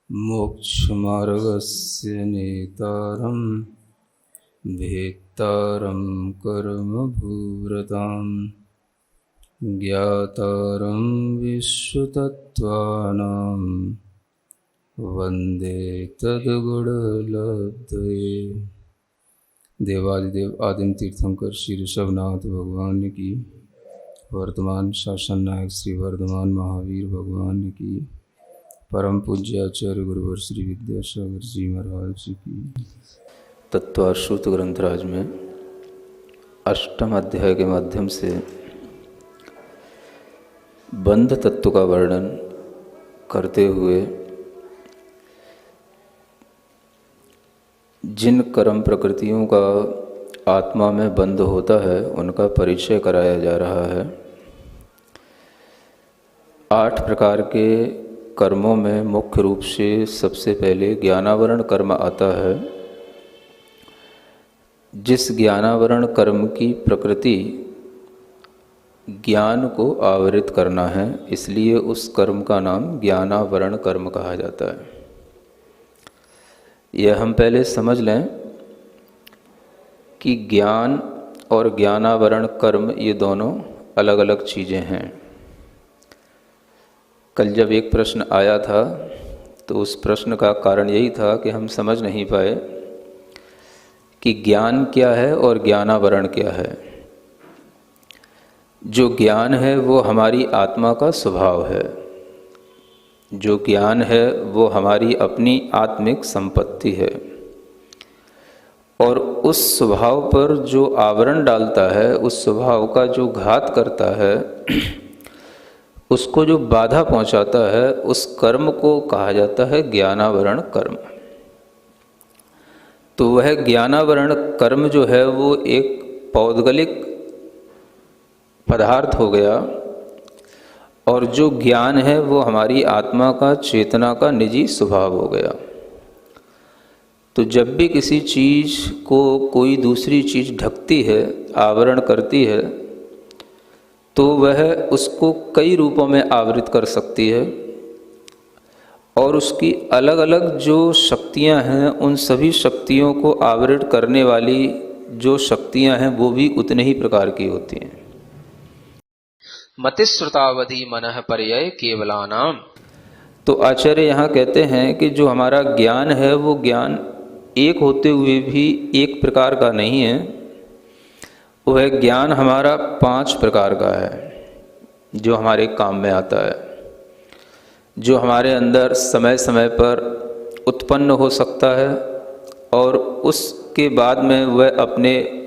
मोक्षमार्गस्य नेतारं भेत्तारं कर्मभूरतां ज्ञातारं विश्वतत्त्वानां वन्दे तद्गुणलब्धये। देवादिदेव आदिम तीर्थंकर श्री ऋषभनाथ भगवान की, वर्तमान शासन नायक श्री वर्धमान महावीर भगवान की, परम पूज्य आचार्य गुरुवर श्री विद्यासागर जी महाराज जी की। तत्वाश्रुत ग्रंथराज में अष्टम अध्याय के माध्यम से बंध तत्व का वर्णन करते हुए जिन कर्म प्रकृतियों का आत्मा में बंध होता है उनका परिचय कराया जा रहा है। 8 प्रकार के कर्मों में मुख्य रूप से सबसे पहले ज्ञानावरण कर्म आता है। जिस ज्ञानावरण कर्म की प्रकृति ज्ञान को आवरित करना है, इसलिए उस कर्म का नाम ज्ञानावरण कर्म कहा जाता है। यह हम पहले समझ लें कि ज्ञान और ज्ञानावरण कर्म ये दोनों अलग अलग चीज़ें हैं। कल जब एक प्रश्न आया था तो उस प्रश्न का कारण यही था कि हम समझ नहीं पाए कि ज्ञान क्या है और ज्ञानावरण क्या है। जो ज्ञान है वो हमारी आत्मा का स्वभाव है, जो ज्ञान है वो हमारी अपनी आत्मिक संपत्ति है, और उस स्वभाव पर जो आवरण डालता है, उस स्वभाव का जो घात करता है, उसको जो बाधा पहुंचाता है, उस कर्म को कहा जाता है ज्ञानावरण कर्म। तो वह ज्ञानावरण कर्म जो है वो एक पौद्गलिक पदार्थ हो गया, और जो ज्ञान है वो हमारी आत्मा का, चेतना का निजी स्वभाव हो गया। तो जब भी किसी चीज़ को कोई दूसरी चीज़ ढकती है, आवरण करती है, तो वह उसको कई रूपों में आवृत कर सकती है, और उसकी अलग अलग जो शक्तियां हैं, उन सभी शक्तियों को आवृत करने वाली जो शक्तियां हैं वो भी उतने ही प्रकार की होती हैं। मतिश्रुतावधि मनः पर्यय केवलानाम। तो आचार्य यहाँ कहते हैं कि जो हमारा ज्ञान है वो ज्ञान एक होते हुए भी एक प्रकार का नहीं है। वह ज्ञान हमारा 5 प्रकार का है जो हमारे काम में आता है, जो हमारे अंदर समय समय पर उत्पन्न हो सकता है, और उसके बाद में वह अपने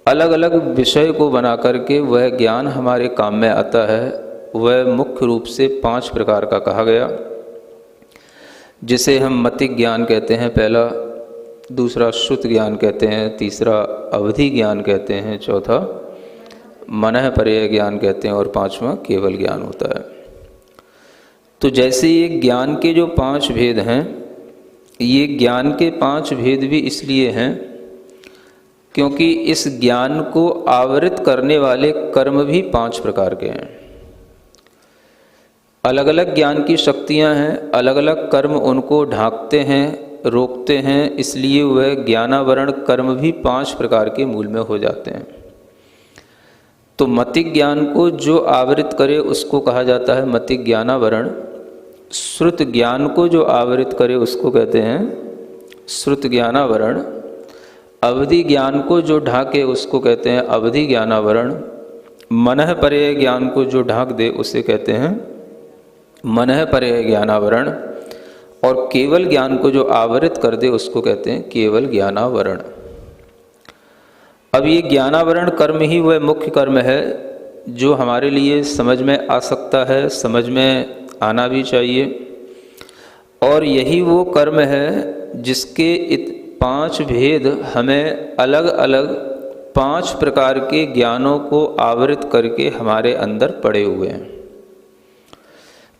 अलग अलग विषय को बना करके वह ज्ञान हमारे काम में आता है। वह मुख्य रूप से 5 प्रकार का कहा गया, जिसे हम मतिक ज्ञान कहते हैं पहला, दूसरा श्रुत ज्ञान कहते हैं, तीसरा अवधि ज्ञान कहते हैं, चौथा मनः पर्यय ज्ञान कहते हैं, और 5वां केवल ज्ञान होता है। तो जैसे ये ज्ञान के जो 5 भेद हैं, ये ज्ञान के 5 भेद भी इसलिए हैं क्योंकि इस ज्ञान को आवृत करने वाले कर्म भी 5 प्रकार के हैं। अलग अलग ज्ञान की शक्तियां हैं, अलग अलग कर्म उनको ढांकते हैं, रोकते हैं, इसलिए वह ज्ञानावरण कर्म भी 5 प्रकार के मूल में हो जाते हैं। तो मतिक ज्ञान को जो आवृत करे उसको कहा जाता है मतिक ज्ञानावरण। श्रुत ज्ञान को जो आवृत करे उसको कहते हैं श्रुत ज्ञानावरण। अवधि ज्ञान को जो ढाके उसको कहते हैं अवधि ज्ञानावरण। मनः पर्यय ज्ञान को जो ढाक दे उसे कहते हैं मनः पर्यय ज्ञानावरण, और केवल ज्ञान को जो आवृत कर दे उसको कहते हैं केवल ज्ञानावरण। अब ये ज्ञानावरण कर्म ही वह मुख्य कर्म है जो हमारे लिए समझ में आ सकता है, समझ में आना भी चाहिए, और यही वो कर्म है जिसके 5 भेद हमें अलग अलग 5 प्रकार के ज्ञानों को आवृत करके हमारे अंदर पड़े हुए हैं।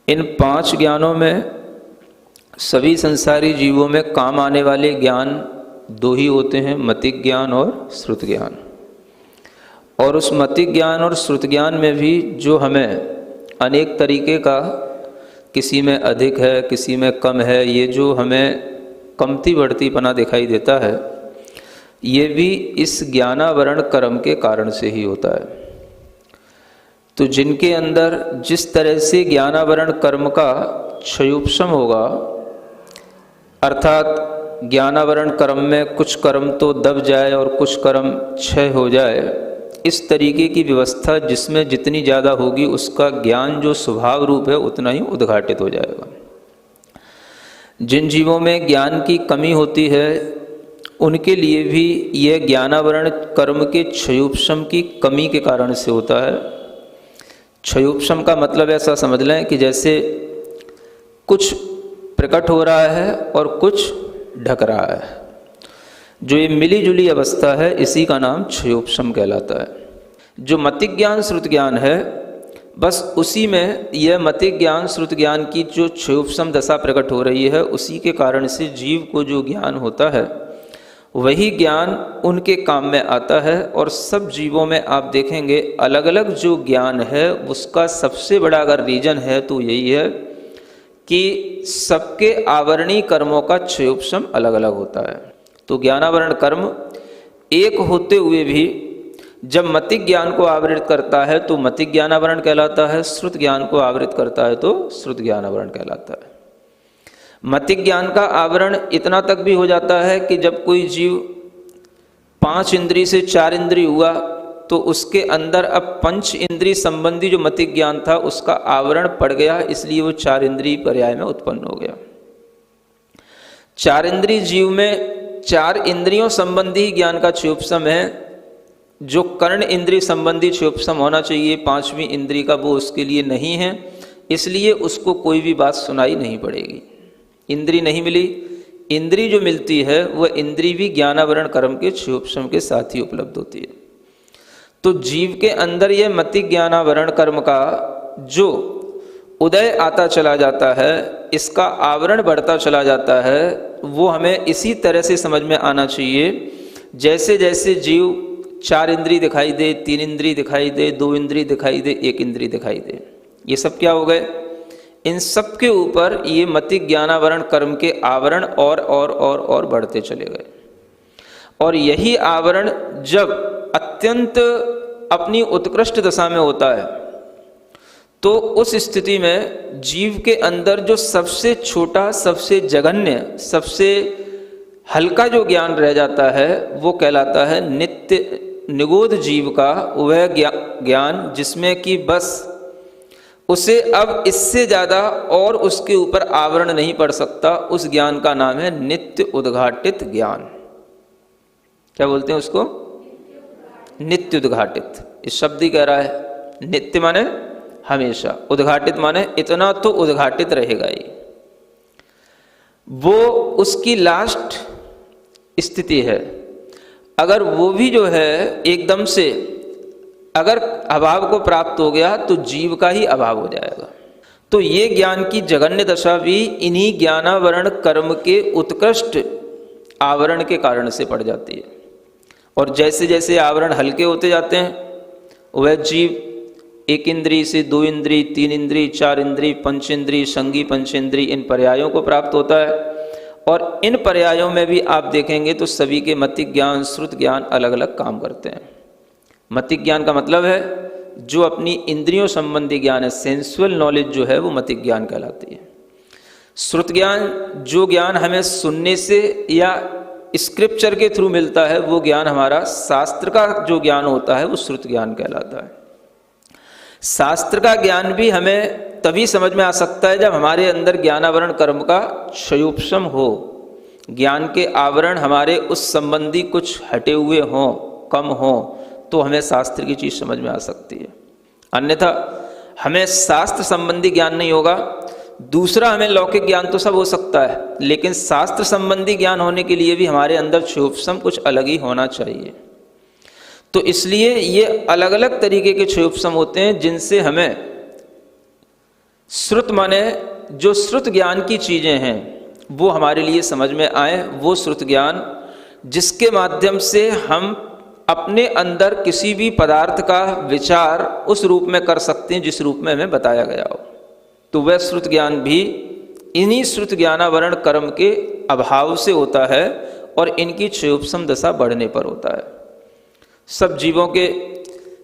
इन 5 ज्ञानों में सभी संसारी जीवों में काम आने वाले ज्ञान 2 ही होते हैं, मतिक ज्ञान और श्रुत ज्ञान। और उस मतिक ज्ञान और श्रुत ज्ञान में भी जो हमें अनेक तरीके का किसी में अधिक है, किसी में कम है, ये जो हमें कमती बढ़तीपना दिखाई देता है, ये भी इस ज्ञानावरण कर्म के कारण से ही होता है। तो जिनके अंदर जिस तरह से ज्ञानावरण कर्म का क्षयोपशम होगा, अर्थात ज्ञानावरण कर्म में कुछ कर्म तो दब जाए और कुछ कर्म क्षय हो जाए, इस तरीके की व्यवस्था जिसमें जितनी ज़्यादा होगी उसका ज्ञान जो स्वभाव रूप है उतना ही उद्घाटित हो जाएगा। जिन जीवों में ज्ञान की कमी होती है उनके लिए भी यह ज्ञानावरण कर्म के क्षयोपशम की कमी के कारण से होता है। क्षयोपशम का मतलब ऐसा समझ लें कि जैसे कुछ प्रकट हो रहा है और कुछ ढक रहा है, जो ये मिली जुली अवस्था है इसी का नाम क्षयोपशम कहलाता है। जो मतिक ज्ञान श्रुत ज्ञान है, बस उसी में यह मतिक ज्ञान श्रुत ज्ञान की जो क्षयोपशम दशा प्रकट हो रही है, उसी के कारण से जीव को जो ज्ञान होता है वही ज्ञान उनके काम में आता है। और सब जीवों में आप देखेंगे अलग अलग जो ज्ञान है उसका सबसे बड़ा अगर रीजन है तो यही है कि सबके आवरणीय कर्मों का क्षयोपशम अलग अलग होता है। तो ज्ञानावरण कर्म एक होते हुए भी जब मतिक ज्ञान को आवृत करता है तो मतिक ज्ञानावरण कहलाता है, श्रुत ज्ञान को आवृत करता है तो श्रुत ज्ञानावरण कहलाता है। मतिक ज्ञान का आवरण इतना तक भी हो जाता है कि जब कोई जीव 5 इंद्रिय से 4 इंद्रिय हुआ तो उसके अंदर अब 5 इंद्रिय संबंधी जो मतिक ज्ञान था उसका आवरण पड़ गया, इसलिए वो 4 इंद्रिय पर्याय में उत्पन्न हो गया। 4 इंद्रिय जीव में 4 इंद्रियों संबंधी ज्ञान का क्षयोपशम है, जो कर्ण इंद्रिय संबंधी क्षयोपशम होना चाहिए 5वीं इंद्रिय का, वो उसके लिए नहीं है, इसलिए उसको कोई भी बात सुनाई नहीं पड़ेगी। इंद्रिय नहीं मिली, इंद्रिय जो मिलती है वह इंद्रिय भी ज्ञानावरण कर्म के क्षयोपशम के साथ ही उपलब्ध होती है। तो जीव के अंदर यह मतिक ज्ञानावरण कर्म का जो उदय आता चला जाता है, इसका आवरण बढ़ता चला जाता है, वो हमें इसी तरह से समझ में आना चाहिए जैसे जैसे जीव 4 इंद्रिय दिखाई दे, 3 इंद्रिय दिखाई दे, 2 इंद्रिय दिखाई दे, 1 इंद्रिय दिखाई दे, ये सब क्या हो गए? इन सब के ऊपर ये मतिक ज्ञानावरण कर्म के आवरण और बढ़ते चले गए। और यही आवरण जब अत्यंत अपनी उत्कृष्ट दशा में होता है तो उस स्थिति में जीव के अंदर जो सबसे छोटा, सबसे जघन्य, सबसे हल्का जो ज्ञान रह जाता है वो कहलाता है नित्य निगोध जीव का वह ज्ञान जिसमें कि बस उसे अब इससे ज़्यादा और उसके ऊपर आवरण नहीं पड़ सकता। उस ज्ञान का नाम है नित्य उद्घाटित ज्ञान। क्या बोलते हैं उसको? नित्य उद्घाटित। इस शब्द ही कह रहा है। नित्य माने हमेशा, उद्घाटित माने इतना तो उद्घाटित रहेगा ही। वो उसकी लास्ट स्थिति है। अगर वो भी जो है एकदम से अगर अभाव को प्राप्त हो गया तो जीव का ही अभाव हो जाएगा। तो ये ज्ञान की जघन्य दशा भी इन्हीं ज्ञानावरण कर्म के उत्कृष्ट आवरण के कारण से पड़ जाती है। और जैसे जैसे आवरण हल्के होते जाते हैं वह जीव 1 इंद्रिय से 2 इंद्रिय, 3 इंद्रिय, 4 इंद्रिय, पंचेंद्रिय, संगी पंचेंद्रिय, इन पर्यायों को प्राप्त होता है। और इन पर्यायों में भी आप देखेंगे तो सभी के मतिक ज्ञान, श्रुत ज्ञान अलग अलग काम करते हैं। मतिक ज्ञान का मतलब है जो अपनी इंद्रियों संबंधी ज्ञान है, सेंसुअल नॉलेज जो है वो मतिक ज्ञान कहलाती है। श्रुत ज्ञान जो ज्ञान हमें सुनने से या स्क्रिप्चर के थ्रू मिलता है वो ज्ञान हमारा शास्त्र का जो ज्ञान होता है वो श्रुत ज्ञान कहलाता है। शास्त्र का ज्ञान भी हमें तभी समझ में आ सकता है जब हमारे अंदर ज्ञानावरण कर्म का क्षयोपशम हो, ज्ञान के आवरण हमारे उस संबंधी कुछ हटे हुए हों, कम हों, तो हमें शास्त्र की चीज़ समझ में आ सकती है। अन्यथा हमें शास्त्र संबंधी ज्ञान नहीं होगा। दूसरा, हमें लौकिक ज्ञान तो सब हो सकता है, लेकिन शास्त्र संबंधी ज्ञान होने के लिए भी हमारे अंदर क्षयोपशम कुछ अलग ही होना चाहिए। तो इसलिए ये अलग अलग तरीके के क्षयोपशम होते हैं जिनसे हमें श्रुत माने जो श्रुत ज्ञान की चीज़ें हैं वो हमारे लिए समझ में आए। वो श्रुत ज्ञान जिसके माध्यम से हम अपने अंदर किसी भी पदार्थ का विचार उस रूप में कर सकते हैं जिस रूप में हमें बताया गया हो। तो वह श्रुत ज्ञान भी इन्हीं श्रुत ज्ञानावरण कर्म के अभाव से होता है और इनकी क्षयोपशम दशा बढ़ने पर होता है। सब जीवों के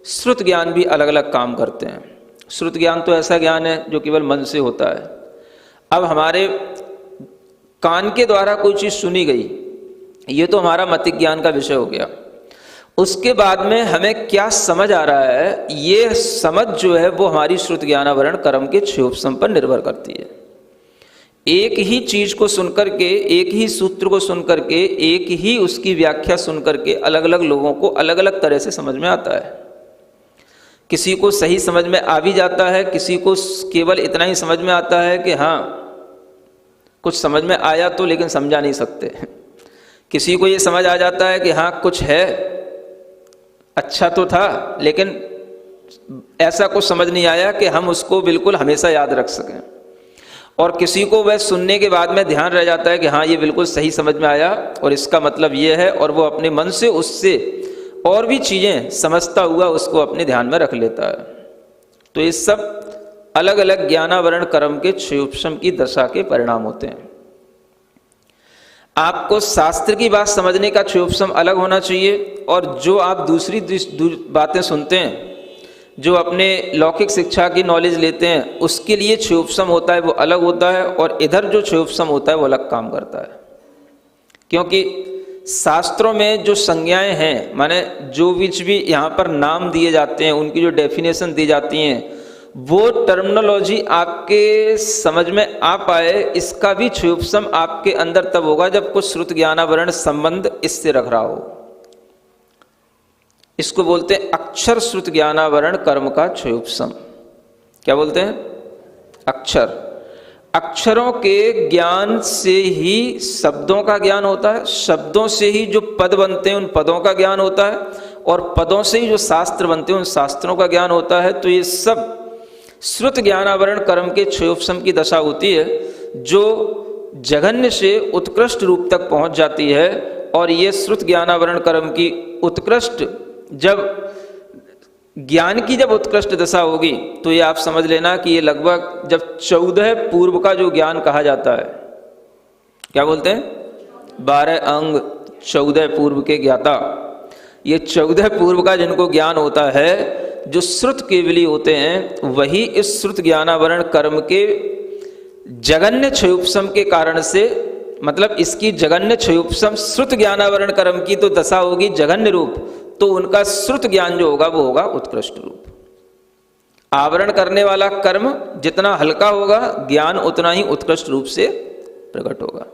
श्रुत ज्ञान भी अलग अलग काम करते हैं। श्रुत ज्ञान तो ऐसा ज्ञान है जो केवल मन से होता है। अब हमारे कान के द्वारा कोई चीज़ सुनी गई, ये तो हमारा मतिक ज्ञान का विषय हो गया। उसके बाद में हमें क्या समझ आ रहा है, ये समझ जो है वो हमारी श्रुत ज्ञानावरण कर्म के क्षयोपशम पर निर्भर करती है। एक ही चीज को सुनकर के, एक ही सूत्र को सुनकर के, एक ही उसकी व्याख्या सुनकर के अलग अलग लोगों को अलग अलग तरह से समझ में आता है। किसी को सही समझ में आ भी जाता है, किसी को केवल इतना ही समझ में आता है कि हाँ कुछ समझ में आया तो लेकिन समझा नहीं सकते। किसी को ये समझ आ जाता है कि हाँ कुछ है, अच्छा तो था लेकिन ऐसा कुछ समझ नहीं आया कि हम उसको बिल्कुल हमेशा याद रख सकें। और किसी को वह सुनने के बाद में ध्यान रह जाता है कि हाँ ये बिल्कुल सही समझ में आया और इसका मतलब ये है, और वो अपने मन से उससे और भी चीज़ें समझता हुआ उसको अपने ध्यान में रख लेता है। तो ये सब अलग अलग ज्ञानावरण कर्म के क्षयोपशम की दशा के परिणाम होते हैं। आपको शास्त्र की बात समझने का क्षयोपशम अलग होना चाहिए, और जो आप दूसरी बातें सुनते हैं, जो अपने लौकिक शिक्षा की नॉलेज लेते हैं, उसके लिए क्षयोपशम होता है वो अलग होता है, और इधर जो क्षयोपशम होता है वो अलग काम करता है। क्योंकि शास्त्रों में जो संज्ञाएं हैं, माने जो भी यहाँ पर नाम दिए जाते हैं, उनकी जो डेफिनेशन दी जाती हैं, वो टर्मिनोलॉजी आपके समझ में आ पाए, इसका भी क्षयोपशम आपके अंदर तब होगा जब कुछ श्रुत ज्ञानावरण संबंध इससे रख रहा हो। इसको बोलते हैं अक्षर श्रुत ज्ञानावरण कर्म का क्षयोपशम। क्या बोलते हैं? अक्षर। अक्षरों के ज्ञान से ही शब्दों का ज्ञान होता है, शब्दों से ही जो पद बनते हैं उन पदों का ज्ञान होता है, और पदों से ही जो शास्त्र बनते हैं उन शास्त्रों का ज्ञान होता है। तो ये सब श्रुत ज्ञानावरण कर्म के क्षयोपशम की दशा होती है, जो जघन्य से उत्कृष्ट रूप तक पहुंच जाती है। और ये श्रुत ज्ञानावरण कर्म की उत्कृष्ट, जब ज्ञान की जब उत्कृष्ट दशा होगी तो ये आप समझ लेना कि ये लगभग जब 14 पूर्व का जो ज्ञान कहा जाता है, क्या बोलते हैं, 12 अंग 14 पूर्व के ज्ञाता, ये 14 पूर्व का जिनको ज्ञान होता है, जो श्रुत केवली होते हैं, वही इस श्रुत ज्ञानावरण कर्म के जगन्य क्षयोपशम के कारण से, मतलब इसकी जगन्य क्षयोपशम श्रुत ज्ञानावरण कर्म की तो दशा होगी जगन्य रूप, तो उनका श्रुत ज्ञान जो होगा वो होगा उत्कृष्ट रूप। आवरण करने वाला कर्म जितना हल्का होगा, ज्ञान उतना ही उत्कृष्ट रूप से प्रकट होगा।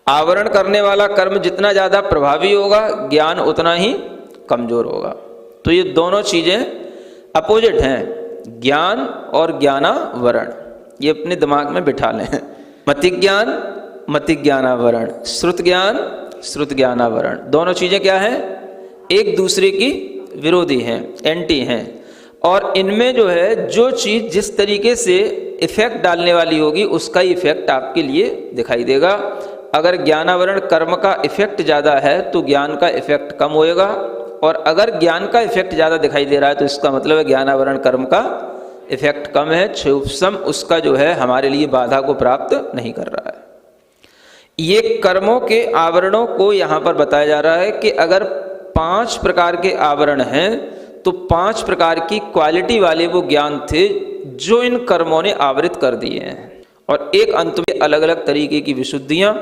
आवरण करने वाला कर्म जितना ज्यादा प्रभावी होगा, ज्ञान उतना ही कमजोर होगा। तो ये दोनों चीजें अपोजिट हैं, ज्ञान और ज्ञानावरण। ये अपने दिमाग में बिठा लें। मतिक ज्ञान, मतिक ज्ञानावरण, श्रुत ज्ञान, श्रुत ज्ञानावरण, दोनों चीजें क्या हैं? एक दूसरे की विरोधी हैं, एंटी हैं। और इनमें जो है, जो चीज जिस तरीके से इफेक्ट डालने वाली होगी उसका ही इफेक्ट आपके लिए दिखाई देगा। अगर ज्ञानावरण कर्म का इफेक्ट ज्यादा है तो ज्ञान का इफेक्ट कम होएगा, और अगर ज्ञान का इफेक्ट ज्यादा दिखाई दे रहा है तो इसका मतलब है ज्ञानावरण कर्म का इफेक्ट कम है, क्षयोपशम उसका जो है हमारे लिए बाधा को प्राप्त नहीं कर रहा है। ये कर्मों के आवरणों को यहाँ पर बताया जा रहा है कि अगर 5 प्रकार के आवरण हैं तो 5 प्रकार की क्वालिटी वाले वो ज्ञान थे जो इन कर्मों ने आवृत कर दिए हैं। और एक अंत में अलग अलग तरीके की विशुद्धियां,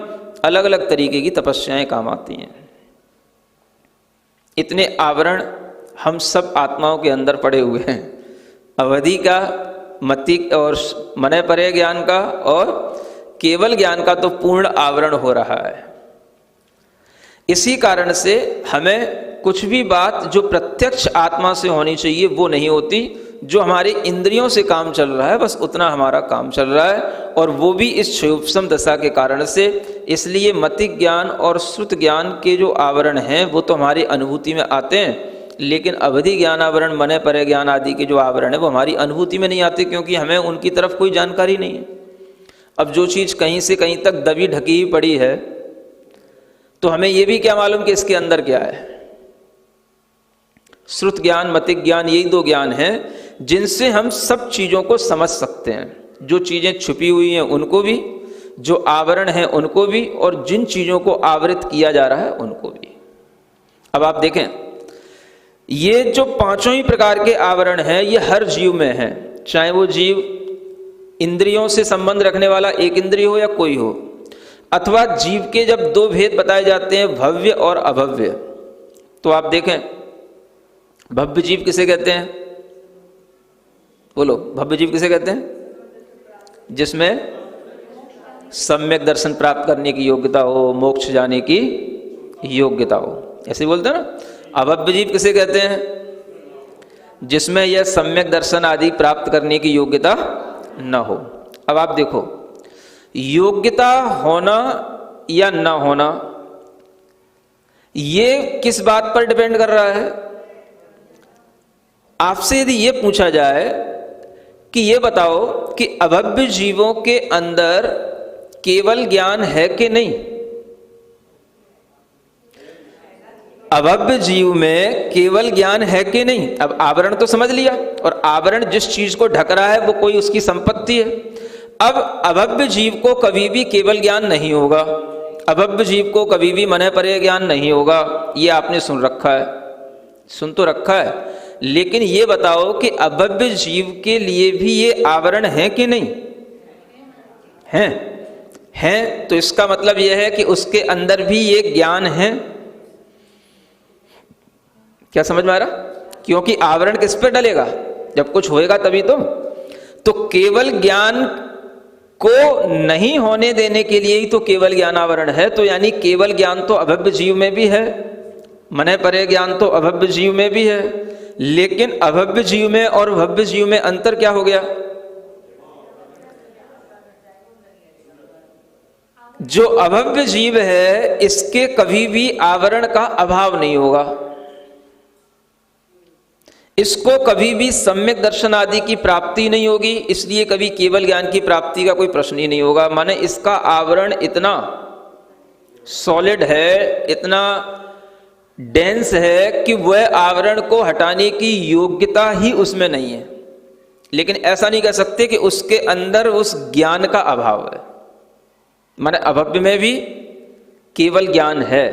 अलग अलग तरीके की तपस्याएं काम आती हैं। इतने आवरण हम सब आत्माओं के अंदर पड़े हुए हैं, अवधि का, मतिक और मने परे ज्ञान का, और केवल ज्ञान का तो पूर्ण आवरण हो रहा है। इसी कारण से हमें कुछ भी बात जो प्रत्यक्ष आत्मा से होनी चाहिए वो नहीं होती, जो हमारे इंद्रियों से काम चल रहा है बस उतना हमारा काम चल रहा है, और वो भी इस क्षयोपशम दशा के कारण से। इसलिए मतिक ज्ञान और श्रुत ज्ञान के जो आवरण हैं वो तो हमारी अनुभूति में आते हैं, लेकिन अवधि ज्ञानावरण, मने परे ज्ञान आदि के जो आवरण है वो हमारी अनुभूति में नहीं आते, क्योंकि हमें उनकी तरफ कोई जानकारी नहीं है। अब जो चीज़ कहीं से कहीं तक दबी ढकी ही पड़ी है तो हमें ये भी क्या मालूम कि इसके अंदर क्या है। श्रुत ज्ञान, मतिक ज्ञान, यही 2 ज्ञान हैं जिनसे हम सब चीज़ों को समझ सकते हैं, जो चीज़ें छुपी हुई हैं उनको भी, जो आवरण हैं उनको भी, और जिन चीज़ों को आवृत किया जा रहा है उनको भी। अब आप देखें, ये जो पांचों ही प्रकार के आवरण हैं ये हर जीव में हैं, चाहे वो जीव इंद्रियों से संबंध रखने वाला एक इंद्रिय हो या कोई हो, अथवा जीव के जब दो भेद बताए जाते हैं, भव्य और अभव्य, तो आप देखें भव्य जीव किसे कहते हैं? बोलो, भव्य जीव किसे कहते हैं? जिसमें सम्यक दर्शन प्राप्त करने की योग्यता हो, मोक्ष जाने की योग्यता हो, ऐसे बोलते हैं ना। अभव्य जीव किसे कहते हैं? जिसमें यह सम्यक दर्शन आदि प्राप्त करने की योग्यता न हो। अब आप देखो, योग्यता होना या न होना ये किस बात पर डिपेंड कर रहा है? आपसे यदि ये पूछा जाए कि ये बताओ कि अभव्य जीवों के अंदर केवल ज्ञान है कि नहीं, अभव्य जीव में केवल ज्ञान है कि नहीं? अब आवरण तो समझ लिया, और आवरण जिस चीज को ढक रहा है वो कोई उसकी संपत्ति है। अब अभव्य जीव को कभी भी केवल ज्ञान नहीं होगा, अभव्य जीव को कभी भी मने परे ज्ञान नहीं होगा, ये आपने सुन रखा है, सुन तो रखा है, लेकिन ये बताओ कि अभव्य जीव के लिए भी ये आवरण है कि नहीं? हैं, तो इसका मतलब यह है कि उसके अंदर भी ये ज्ञान है। क्या समझ में आ रहा? क्योंकि आवरण किस पर डलेगा? जब कुछ होएगा तभी तो केवल ज्ञान को नहीं होने देने के लिए ही तो केवल ज्ञान आवरण है। तो यानी केवल ज्ञान तो अभव्य जीव में भी है, मने परे ज्ञान तो अभव्य जीव में भी है, लेकिन अभव्य जीव में और भव्य जीव में अंतर क्या हो गया? जो अभव्य जीव है इसके कभी भी आवरण का अभाव नहीं होगा, इसको कभी भी सम्यक दर्शन आदि की प्राप्ति नहीं होगी, इसलिए कभी केवल ज्ञान की प्राप्ति का कोई प्रश्न ही नहीं होगा। माने इसका आवरण इतना सॉलिड है, इतना डेंस है कि वह आवरण को हटाने की योग्यता ही उसमें नहीं है। लेकिन ऐसा नहीं कह सकते कि उसके अंदर उस ज्ञान का अभाव है। माने अभव्य में भी केवल ज्ञान है,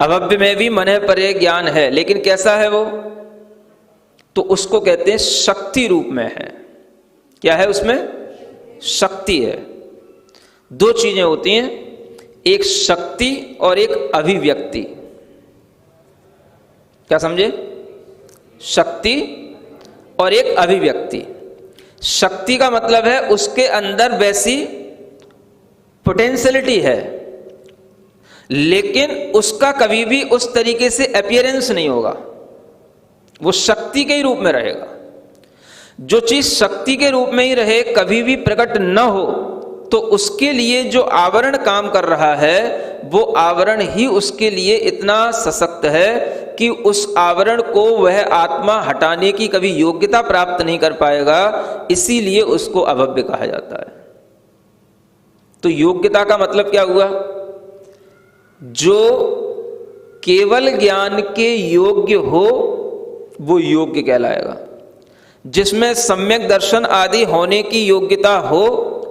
अभव्य में भी मने परे ज्ञान है, लेकिन कैसा है वो? तो उसको कहते हैं शक्ति रूप में है। क्या है उसमें? शक्ति है। दो चीजें होती हैं, एक शक्ति और एक अभिव्यक्ति। क्या समझे? शक्ति और एक अभिव्यक्ति। शक्ति का मतलब है उसके अंदर वैसी पोटेंशियलिटी है, लेकिन उसका कभी भी उस तरीके से अपीयरेंस नहीं होगा, वो शक्ति के ही रूप में रहेगा। जो चीज शक्ति के रूप में ही रहे, कभी भी प्रकट न हो, तो उसके लिए जो आवरण काम कर रहा है वो आवरण ही उसके लिए इतना सशक्त है कि उस आवरण को वह आत्मा हटाने की कभी योग्यता प्राप्त नहीं कर पाएगा, इसीलिए उसको अभव्य कहा जाता है। तो योग्यता का मतलब क्या हुआ? जो केवल ज्ञान के योग्य हो वो योग्य कहलाएगा, जिसमें सम्यक दर्शन आदि होने की योग्यता हो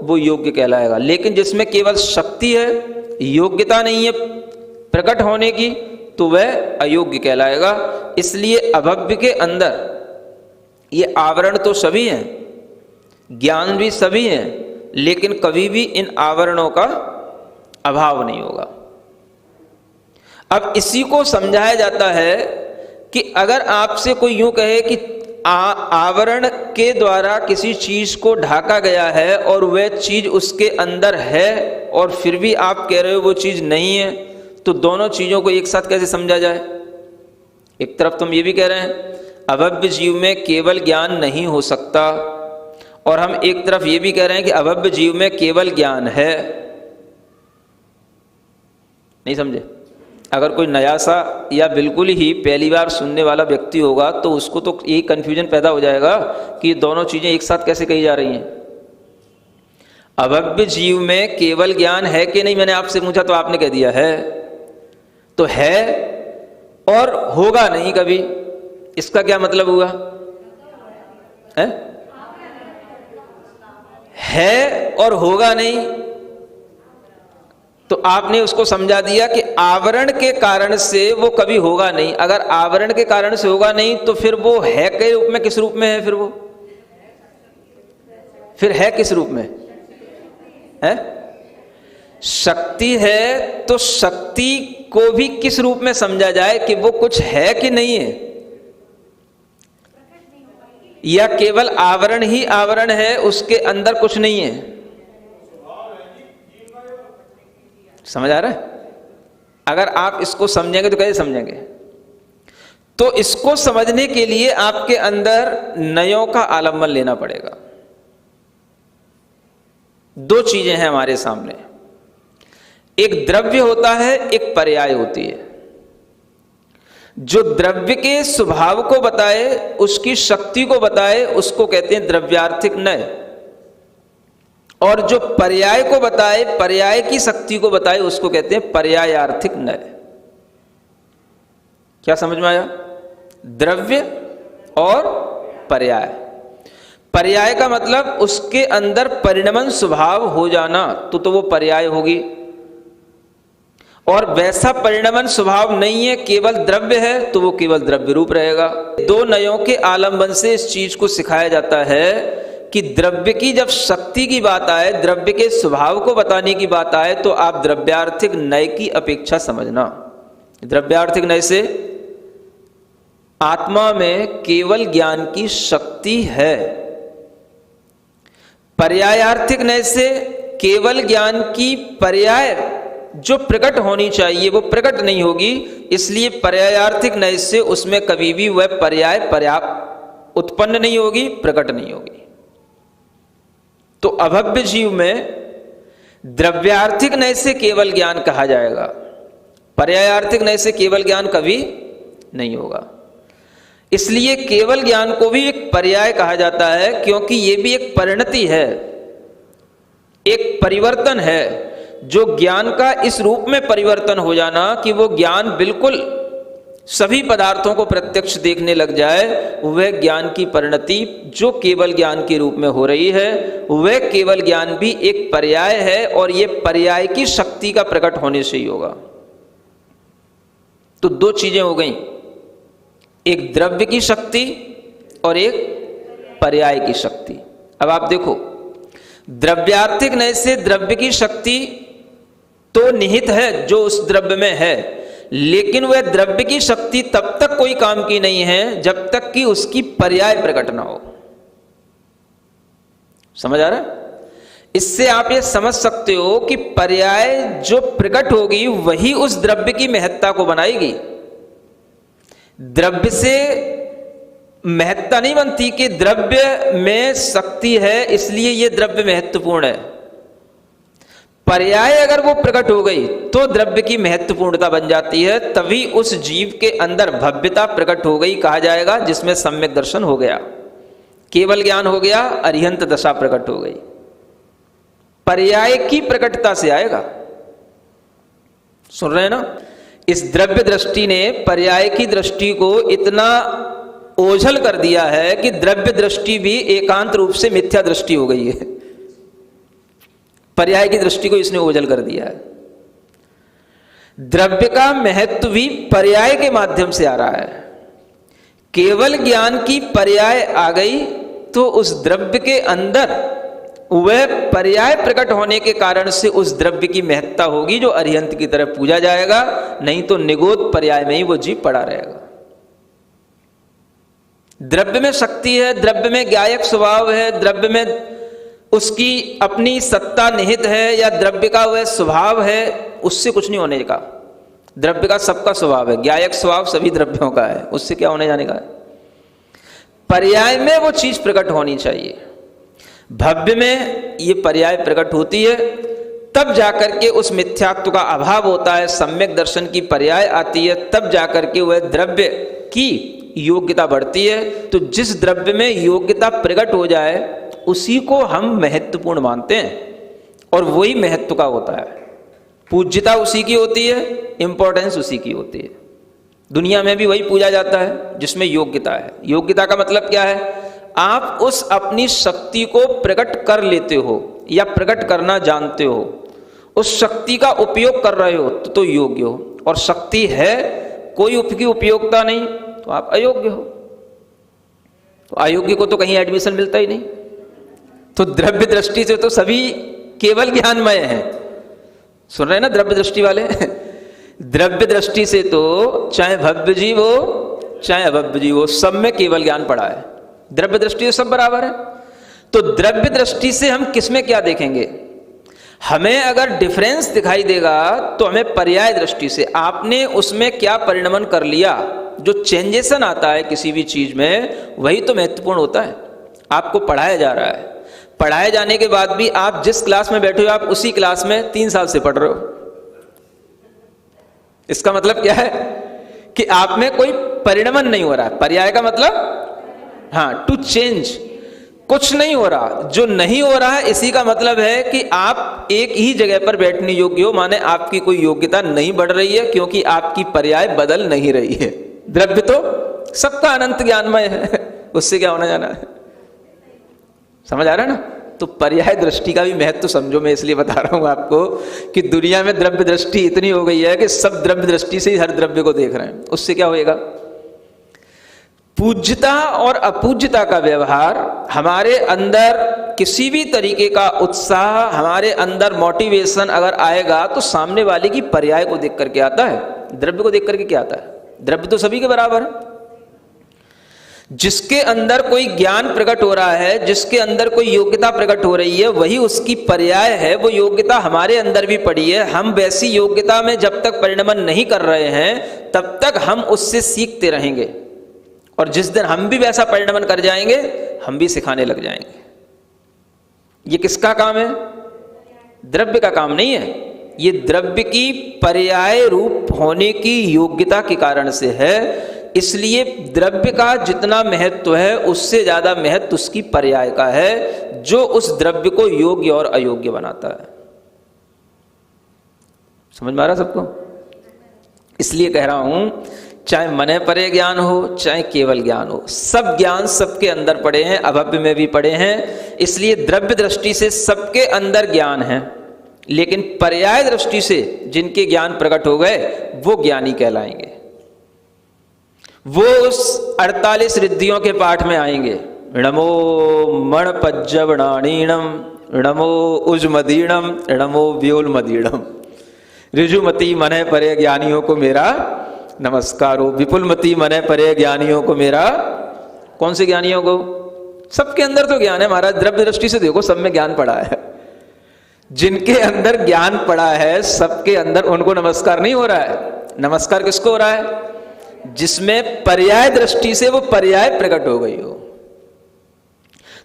वो योग्य कहलाएगा। लेकिन जिसमें केवल शक्ति है, योग्यता नहीं है प्रकट होने की, तो वह अयोग्य कहलाएगा। इसलिए अभव्य के अंदर ये आवरण तो सभी हैं, ज्ञान भी सभी हैं, लेकिन कभी भी इन आवरणों का अभाव नहीं होगा। अब इसी को समझाया जाता है कि अगर आपसे कोई यूं कहे कि आवरण के द्वारा किसी चीज को ढाका गया है और वह चीज उसके अंदर है और फिर भी आप कह रहे हो वो चीज नहीं है, तो दोनों चीजों को एक साथ कैसे समझा जाए? एक तरफ तुम ये भी कह रहे हैं अभव्य जीव में केवल ज्ञान नहीं हो सकता, और हम एक तरफ ये भी कह रहे हैं कि अभव्य जीव में केवल ज्ञान है। नहीं समझे? अगर कोई नया सा या बिल्कुल ही पहली बार सुनने वाला व्यक्ति होगा तो उसको तो यही कन्फ्यूजन पैदा हो जाएगा कि दोनों चीजें एक साथ कैसे कही जा रही हैं। अभव्य जीव में केवल ज्ञान है कि नहीं, मैंने आपसे पूछा तो आपने कह दिया है, तो है और होगा नहीं कभी, इसका क्या मतलब हुआ है? है और होगा नहीं, तो आपने उसको समझा दिया कि आवरण के कारण से वो कभी होगा नहीं। अगर आवरण के कारण से होगा नहीं तो फिर वो है के रूप में, किस रूप में है? फिर है किस रूप में है? शक्ति है, तो शक्ति को भी किस रूप में समझा जाए कि वो कुछ है कि नहीं है, या केवल आवरण ही आवरण है, उसके अंदर कुछ नहीं है? समझ आ रहा है? अगर आप इसको समझेंगे तो कैसे समझेंगे? तो इसको समझने के लिए आपके अंदर नयों का आलम्बन लेना पड़ेगा। दो चीजें हैं हमारे सामने, एक द्रव्य होता है, एक पर्याय होती है। जो द्रव्य के स्वभाव को बताए, उसकी शक्ति को बताए, उसको कहते हैं द्रव्यार्थिक नय, और जो पर्याय को बताए, पर्याय की शक्ति को बताए, उसको कहते हैं पर्यायार्थिक नय। क्या समझ में आया? द्रव्य और पर्याय। पर्याय का मतलब उसके अंदर परिणमन स्वभाव हो जाना, तो वो पर्याय होगी। और वैसा परिणमन स्वभाव नहीं है, केवल द्रव्य है, तो वो केवल द्रव्य रूप रहेगा। दो नयों के आलंबन से इस चीज को सिखाया जाता है कि द्रव्य की जब शक्ति की बात आए, द्रव्य के स्वभाव को बताने की बात आए, तो आप द्रव्यार्थिक नय की अपेक्षा समझना। द्रव्यार्थिक नय से आत्मा में केवल ज्ञान की शक्ति है, पर्यायार्थिक नय से केवल ज्ञान की पर्याय जो प्रकट होनी चाहिए वो प्रकट नहीं होगी, इसलिए पर्यायार्थिक नय से उसमें कभी भी वह पर्याय पर्याप्त उत्पन्न नहीं होगी, प्रकट नहीं होगी। तो अभव्य जीव में द्रव्यार्थिक नय से केवल ज्ञान कहा जाएगा, पर्यायार्थिक नय से केवल ज्ञान कभी नहीं होगा। इसलिए केवल ज्ञान को भी एक पर्याय कहा जाता है, क्योंकि यह भी एक परिणति है, एक परिवर्तन है। जो ज्ञान का इस रूप में परिवर्तन हो जाना कि वो ज्ञान बिल्कुल सभी पदार्थों को प्रत्यक्ष देखने लग जाए, वह ज्ञान की परिणति जो केवल ज्ञान के रूप में हो रही है, वह केवल ज्ञान भी एक पर्याय है, और यह पर्याय की शक्ति का प्रकट होने से ही होगा। तो दो चीजें हो गई, एक द्रव्य की शक्ति और एक पर्याय की शक्ति। अब आप देखो, द्रव्यार्थिक नय से द्रव्य की शक्ति तो निहित है जो उस द्रव्य में है, लेकिन वह द्रव्य की शक्ति तब तक कोई काम की नहीं है जब तक कि उसकी पर्याय प्रकट ना हो। समझ आ रहा है? इससे आप ये समझ सकते हो कि पर्याय जो प्रकट होगी वही उस द्रव्य की महत्ता को बनाएगी। द्रव्य से महत्ता नहीं बनती कि द्रव्य में शक्ति है इसलिए यह द्रव्य महत्वपूर्ण है। पर्याय अगर वो प्रकट हो गई तो द्रव्य की महत्वपूर्णता बन जाती है, तभी उस जीव के अंदर भव्यता प्रकट हो गई कहा जाएगा, जिसमें सम्यक दर्शन हो गया, केवल ज्ञान हो गया, अरिहंत दशा प्रकट हो गई। पर्याय की प्रकटता से आएगा। सुन रहे हैं ना? इस द्रव्य दृष्टि ने पर्याय की दृष्टि को इतना ओझल कर दिया है कि द्रव्य दृष्टि भी एकांत रूप से मिथ्या दृष्टि हो गई है। पर्याय की दृष्टि को इसने ओझल कर दिया है। द्रव्य का महत्व भी पर्याय के माध्यम से आ रहा है। केवल ज्ञान की पर्याय आ गई तो उस द्रव्य के अंदर वह पर्याय प्रकट होने के कारण से उस द्रव्य की महत्ता होगी, जो अरिहंत की तरह पूजा जाएगा, नहीं तो निगोद पर्याय में ही वो जीव पड़ा रहेगा। द्रव्य में शक्ति है, द्रव्य में ज्ञायक स्वभाव है, द्रव्य में उसकी अपनी सत्ता निहित है, या द्रव्य का वह स्वभाव है, उससे कुछ नहीं होने का। द्रव्य का सबका स्वभाव है, ज्ञायक स्वभाव सभी द्रव्यों का है, उससे क्या होने जाने का है। पर्याय में वो चीज प्रकट होनी चाहिए। भव्य में ये पर्याय प्रकट होती है, तब जाकर के उस मिथ्यात्व का अभाव होता है, सम्यक दर्शन की पर्याय आती है, तब जाकर के वह द्रव्य की योग्यता बढ़ती है। तो जिस द्रव्य में योग्यता प्रकट हो जाए उसी को हम महत्वपूर्ण मानते हैं, और वही महत्व का होता है। पूज्यता उसी की होती है, इंपॉर्टेंस उसी की होती है। दुनिया में भी वही पूजा जाता है जिसमें योग्यता है। योग्यता का मतलब क्या है? आप उस अपनी शक्ति को प्रकट कर लेते हो या प्रकट करना जानते हो, उस शक्ति का उपयोग कर रहे हो तो योग्य हो। और शक्ति है, कोई उसकी उपयोगिता नहीं, तो आप अयोग्य हो। तो अयोग्य को तो कहीं एडमिशन मिलता ही नहीं। तो द्रव्य दृष्टि से तो सभी केवल ज्ञानमय हैं। सुन रहे हैं ना द्रव्य दृष्टि वाले? द्रव्य दृष्टि से तो चाहे भव्य जीव हो चाहे अभव्य जीव हो, सब में केवल ज्ञान पड़ा है। द्रव्य दृष्टि से सब बराबर है। तो द्रव्य दृष्टि से हम किसमें क्या देखेंगे? हमें अगर डिफरेंस दिखाई देगा तो हमें पर्याय दृष्टि से आपने उसमें क्या परिणमन कर लिया, जो चेंजेसन आता है किसी भी चीज में, वही तो महत्वपूर्ण होता है। आपको पढ़ाया जा रहा है, पढ़ाए जाने के बाद भी आप जिस क्लास में बैठे हो आप उसी क्लास में 3 साल से पढ़ रहे हो। इसका मतलब क्या है कि आप में कोई परिणमन नहीं हो रहा है। पर्याय का मतलब हाँ, टू चेंज, कुछ नहीं हो रहा। जो नहीं हो रहा है इसी का मतलब है कि आप एक ही जगह पर बैठने योग्य हो, माने आपकी कोई योग्यता नहीं बढ़ रही है, क्योंकि आपकी पर्याय बदल नहीं रही है। द्रव्य तो सबका अनंत ज्ञानमय है, उससे क्या होना जाना है। समझ आ रहा है ना? तो पर्याय दृष्टि का भी महत्व समझो। मैं इसलिए बता रहा हूं आपको कि दुनिया में द्रव्य दृष्टि इतनी हो गई है कि सब द्रव्य दृष्टि से ही हर द्रव्य को देख रहे हैं। उससे क्या होएगा? पूज्यता और अपूज्यता का व्यवहार, हमारे अंदर किसी भी तरीके का उत्साह, हमारे अंदर मोटिवेशन अगर आएगा तो सामने वाले की पर्याय को देख करके आता है, द्रव्य को देख करके क्या आता है? द्रव्य तो सभी के बराबर है। जिसके अंदर कोई ज्ञान प्रकट हो रहा है, जिसके अंदर कोई योग्यता प्रकट हो रही है, वही उसकी पर्याय है। वो योग्यता हमारे अंदर भी पड़ी है। हम वैसी योग्यता में जब तक परिणमन नहीं कर रहे हैं तब तक हम उससे सीखते रहेंगे, और जिस दिन हम भी वैसा परिणमन कर जाएंगे हम भी सिखाने लग जाएंगे। ये किसका काम है? द्रव्य का काम नहीं है। ये द्रव्य की पर्याय रूप होने की योग्यता के कारण से है। इसलिए द्रव्य का जितना महत्व है उससे ज्यादा महत्व उसकी पर्याय का है, जो उस द्रव्य को योग्य और अयोग्य बनाता है। समझ में आ रहा सबको? इसलिए कह रहा हूं, चाहे मने परे ज्ञान हो चाहे केवल ज्ञान हो, सब ज्ञान सबके अंदर पड़े हैं, अभव्य में भी पड़े हैं। इसलिए द्रव्य दृष्टि से सबके अंदर ज्ञान है, लेकिन पर्याय दृष्टि से जिनके ज्ञान प्रकट हो गए वो ज्ञानी कहलाएंगे। वो उस 48 रिद्धियों के पाठ में आएंगे। णमो मण पज्जवणाणीणम, णमो उजमदीणम, णमो व्योलमदीणम। ऋजुमती मने परे ज्ञानियों को मेरा नमस्कार हो। विपुलमती मने परे ज्ञानियों को मेरा, कौन से ज्ञानियों को? सबके अंदर तो ज्ञान है महाराज। द्रव्य दृष्टि से देखो, सब में ज्ञान पड़ा है। जिनके अंदर ज्ञान पड़ा है सबके अंदर उनको नमस्कार नहीं हो रहा है। नमस्कार किसको हो रहा है? जिसमें पर्याय दृष्टि से वो पर्याय प्रकट हो गई हो।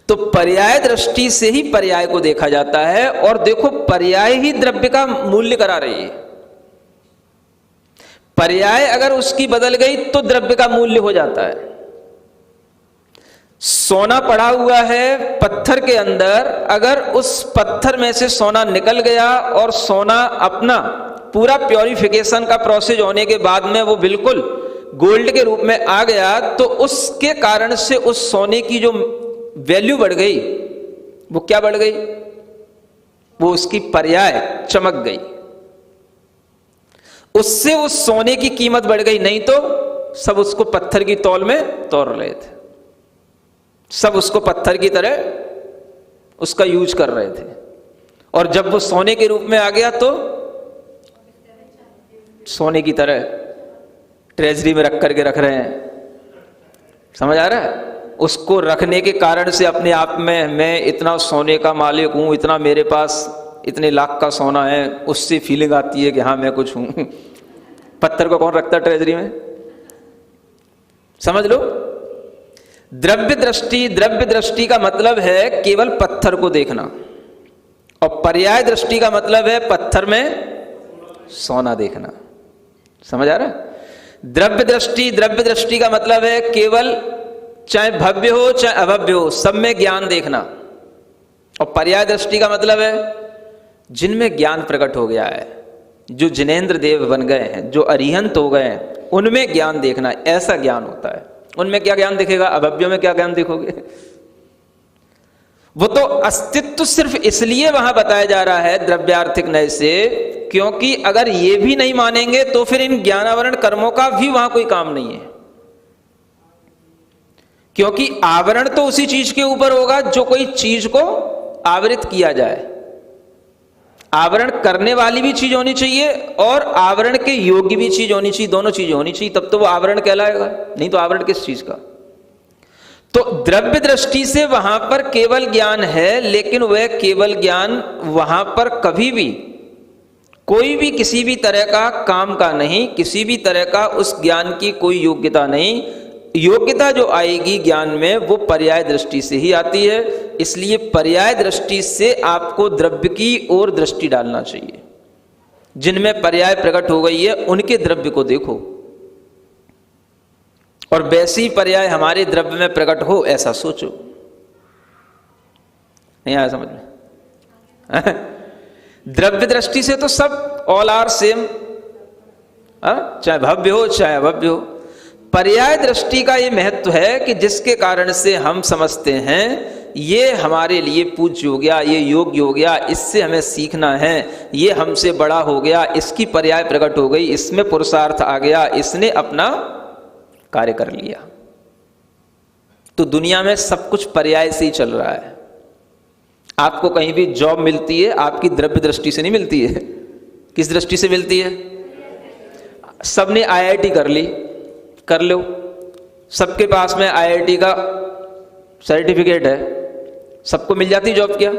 तो पर्याय दृष्टि से ही पर्याय को देखा जाता है। और देखो, पर्याय ही द्रव्य का मूल्य करा रही है। पर्याय अगर उसकी बदल गई तो द्रव्य का मूल्य हो जाता है। सोना पड़ा हुआ है पत्थर के अंदर, अगर उस पत्थर में से सोना निकल गया और सोना अपना पूरा प्योरिफिकेशन का प्रोसेस होने के बाद में वो बिल्कुल गोल्ड के रूप में आ गया, तो उसके कारण से उस सोने की जो वैल्यू बढ़ गई, वो क्या बढ़ गई? वो उसकी पर्याय चमक गई, उससे उस सोने की कीमत बढ़ गई। नहीं तो सब उसको पत्थर की तौल में तोड़ रहे थे, सब उसको पत्थर की तरह उसका यूज कर रहे थे। और जब वो सोने के रूप में आ गया तो सोने की तरह ट्रेजरी में रख करके रख रहे हैं। समझ आ रहा है? उसको रखने के कारण से अपने आप में मैं इतना सोने का मालिक हूं, इतना मेरे पास इतने लाख का सोना है, उससे फीलिंग आती है कि हाँ मैं कुछ हूं। पत्थर को कौन रखता है ट्रेजरी में? समझ लो, द्रव्य दृष्टि का मतलब है केवल पत्थर को देखना, और पर्याय दृष्टि का मतलब है पत्थर में सोना देखना। समझ आ रहा है? द्रव्य दृष्टि का मतलब है केवल चाहे भव्य हो चाहे अभव्य हो सब में ज्ञान देखना, और पर्याय दृष्टि का मतलब है जिनमें ज्ञान प्रकट हो गया है, जो जिनेंद्र देव बन गए हैं, जो अरिहंत हो गए हैं, उनमें ज्ञान देखना। ऐसा ज्ञान होता है। उनमें क्या ज्ञान दिखेगा? अभव्य में क्या ज्ञान देखोगे? वो तो अस्तित्व सिर्फ इसलिए वहां बताया जा रहा है द्रव्यार्थिक नय से, क्योंकि अगर ये भी नहीं मानेंगे तो फिर इन ज्ञानावरण कर्मों का भी वहां कोई काम नहीं है। क्योंकि आवरण तो उसी चीज के ऊपर होगा जो कोई चीज को आवृत किया जाए। आवरण करने वाली भी चीज होनी चाहिए और आवरण के योग्य भी चीज होनी चाहिए, दोनों चीजें होनी चाहिए, तब तो वो आवरण कहलाएगा। नहीं तो आवरण किस चीज का? तो द्रव्य दृष्टि से वहां पर केवल ज्ञान है, लेकिन वह केवल ज्ञान वहां पर कभी भी कोई भी किसी भी तरह का काम का नहीं, किसी भी तरह का उस ज्ञान की कोई योग्यता नहीं। योग्यता जो आएगी ज्ञान में वो पर्याय दृष्टि से ही आती है। इसलिए पर्याय दृष्टि से आपको द्रव्य की ओर दृष्टि डालना चाहिए। जिनमें पर्याय प्रकट हो गई है उनके द्रव्य को देखो, और वैसे ही पर्याय हमारे द्रव्य में प्रकट हो ऐसा सोचो। नहीं आया समझ में? द्रव्य दृष्टि से तो सब ऑल आर सेम, चाहे भव्य हो चाहे अभव्य हो। पर्याय दृष्टि का ये महत्व है कि जिसके कारण से हम समझते हैं ये हमारे लिए पूज्य हो गया, ये योग्य हो गया, इससे हमें सीखना है, ये हमसे बड़ा हो गया, इसकी पर्याय प्रकट हो गई, इसमें पुरुषार्थ आ गया, इसने अपना कार्य कर लिया। तो दुनिया में सब कुछ पर्याय से ही चल रहा है। आपको कहीं भी जॉब मिलती है आपकी द्रव्य दृष्टि से नहीं मिलती है। किस दृष्टि से मिलती है? सबने आईआईटी कर ली, कर लो, सबके पास में आईआईटी का सर्टिफिकेट है, सबको मिल जाती जॉब क्या?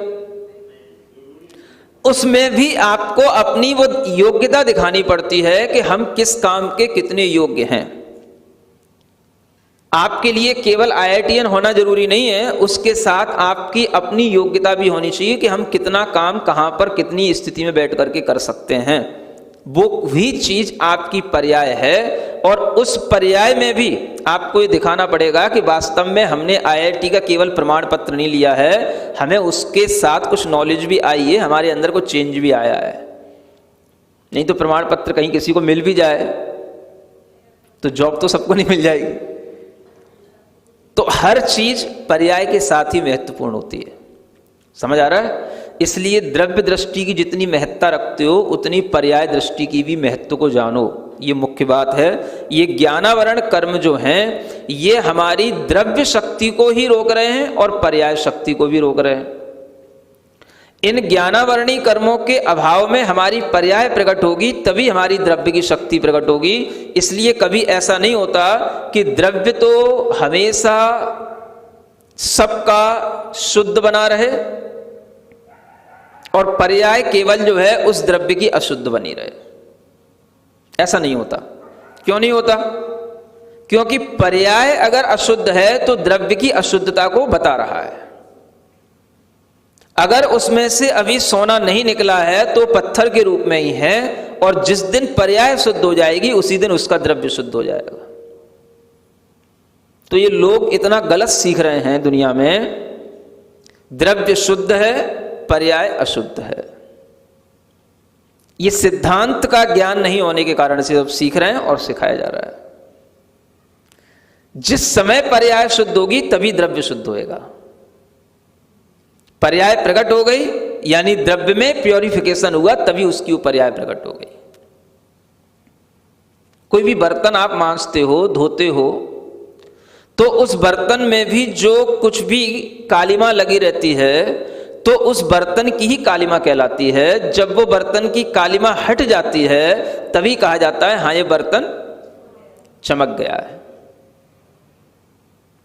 उसमें भी आपको अपनी वो योग्यता दिखानी पड़ती है कि हम किस काम के कितने योग्य हैं। आपके लिए केवल आईआईटीएन होना जरूरी नहीं है, उसके साथ आपकी अपनी योग्यता भी होनी चाहिए कि हम कितना काम कहां पर कितनी स्थिति में बैठ करके कर सकते हैं। वो भी चीज आपकी पर्याय है, और उस पर्याय में भी आपको ये दिखाना पड़ेगा कि वास्तव में हमने आईआईटी का केवल प्रमाण पत्र नहीं लिया है, हमें उसके साथ कुछ नॉलेज भी आई है, हमारे अंदर कुछ चेंज भी आया है। नहीं तो प्रमाण पत्र कहीं किसी को मिल भी जाए तो जॉब तो सबको नहीं मिल जाएगी। तो हर चीज पर्याय के साथ ही महत्वपूर्ण होती है। समझ आ रहा है? इसलिए द्रव्य दृष्टि की जितनी महत्ता रखते हो उतनी पर्याय दृष्टि की भी महत्व को जानो, ये मुख्य बात है। ये ज्ञानावरण कर्म जो हैं ये हमारी द्रव्य शक्ति को ही रोक रहे हैं और पर्याय शक्ति को भी रोक रहे हैं। इन ज्ञानावरणी कर्मों के अभाव में हमारी पर्याय प्रकट होगी, तभी हमारी द्रव्य की शक्ति प्रकट होगी। इसलिए कभी ऐसा नहीं होता कि द्रव्य तो हमेशा सबका शुद्ध बना रहे और पर्याय केवल जो है उस द्रव्य की अशुद्ध बनी रहे। ऐसा नहीं होता। क्यों नहीं होता? क्योंकि पर्याय अगर अशुद्ध है तो द्रव्य की अशुद्धता को बता रहा है। अगर उसमें से अभी सोना नहीं निकला है तो पत्थर के रूप में ही है, और जिस दिन पर्याय शुद्ध हो जाएगी उसी दिन उसका द्रव्य शुद्ध हो जाएगा। तो ये लोग इतना गलत सीख रहे हैं दुनिया में, द्रव्य शुद्ध है पर्याय अशुद्ध है। ये सिद्धांत का ज्ञान नहीं होने के कारण से अब सीख रहे हैं और सिखाया जा रहा है। जिस समय पर्याय शुद्ध होगी तभी द्रव्य शुद्ध होएगा। पर्याय प्रकट हो गई यानी द्रव्य में प्योरिफिकेशन हुआ, तभी उसकी पर्याय प्रकट हो गई। कोई भी बर्तन आप मांजते हो, धोते हो, तो उस बर्तन में भी जो कुछ भी कालिमा लगी रहती है तो उस बर्तन की ही कालिमा कहलाती है। जब वो बर्तन की कालिमा हट जाती है तभी कहा जाता है हाँ ये बर्तन चमक गया है।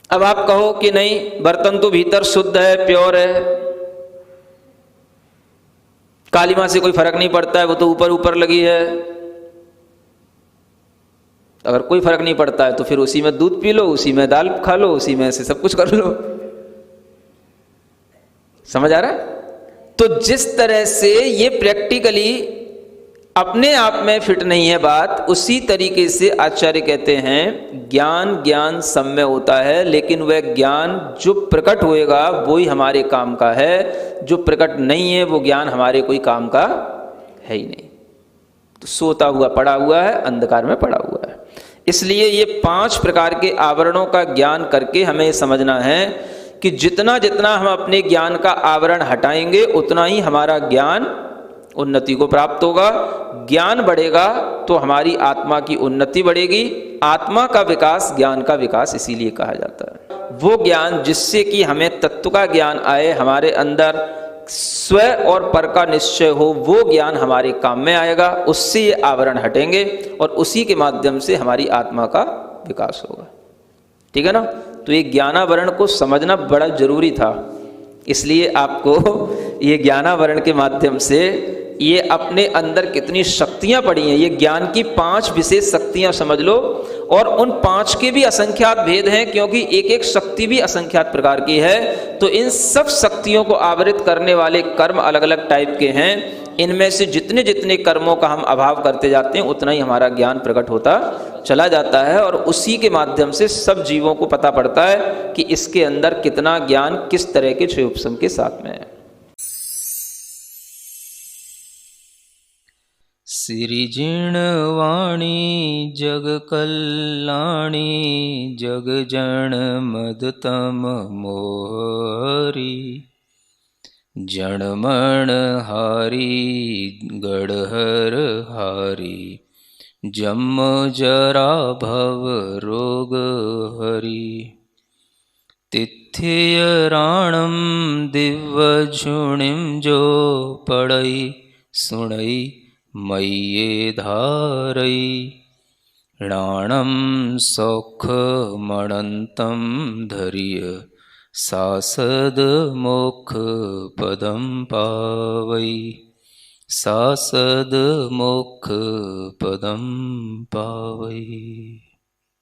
अब आप कहो कि नहीं, बर्तन तो भीतर शुद्ध है, प्योर है, कालिमा से कोई फर्क नहीं पड़ता है, वो तो ऊपर ऊपर लगी है। अगर कोई फर्क नहीं पड़ता है तो फिर उसी में दूध पी लो, उसी में दाल खा लो, उसी में से सब कुछ कर लो। समझ आ रहा है? तो जिस तरह से ये प्रैक्टिकली अपने आप में फिट नहीं है बात, उसी तरीके से आचार्य कहते हैं ज्ञान सम्य होता है, लेकिन वह ज्ञान जो प्रकट होएगा वही हमारे काम का है, जो प्रकट नहीं है वो ज्ञान हमारे कोई काम का है ही नहीं। तो सोता हुआ पड़ा हुआ है, अंधकार में पड़ा हुआ है। इसलिए ये 5 प्रकार के आवरणों का ज्ञान करके हमें समझना है कि जितना जितना हम अपने ज्ञान का आवरण हटाएंगे उतना ही हमारा ज्ञान उन्नति को प्राप्त होगा। ज्ञान बढ़ेगा तो हमारी आत्मा की उन्नति बढ़ेगी। आत्मा का विकास ज्ञान का विकास इसीलिए कहा जाता है। वो ज्ञान जिससे कि हमें तत्व का ज्ञान आए, हमारे अंदर स्व और पर का निश्चय हो, वो ज्ञान हमारे काम में आएगा। उससे ये आवरण हटेंगे और उसी के माध्यम से हमारी आत्मा का विकास होगा। ठीक है ना। तो ये ज्ञानावरण को समझना बड़ा जरूरी था, इसलिए आपको ये ज्ञानावरण के माध्यम से ये अपने अंदर कितनी शक्तियां पड़ी हैं, ये ज्ञान की 5 विशेष शक्तियां समझ लो। और उन 5 के भी असंख्यात भेद हैं, क्योंकि एक एक शक्ति भी असंख्यात प्रकार की है। तो इन सब शक्तियों को आवृत करने वाले कर्म अलग अलग टाइप के हैं। इनमें से जितने जितने कर्मों का हम अभाव करते जाते हैं उतना ही हमारा ज्ञान प्रकट होता चला जाता है। और उसी के माध्यम से सब जीवों को पता पड़ता है कि इसके अंदर कितना ज्ञान किस तरह के क्षय उपशम के साथ में है। सिरिजिण वाणी जग कल्याणी जग जन मदतम मोहरी जणमण हारी गढ़हर हारी जम जरा भव रोग हरि तिथ्य राणम दिव्य झुणिम जो पड़ई सुणई मय्ये धारई राणम सौख मणंतम धरिय सासद मोक्ष पदम पावई सासद मोक्ष पदम पावई।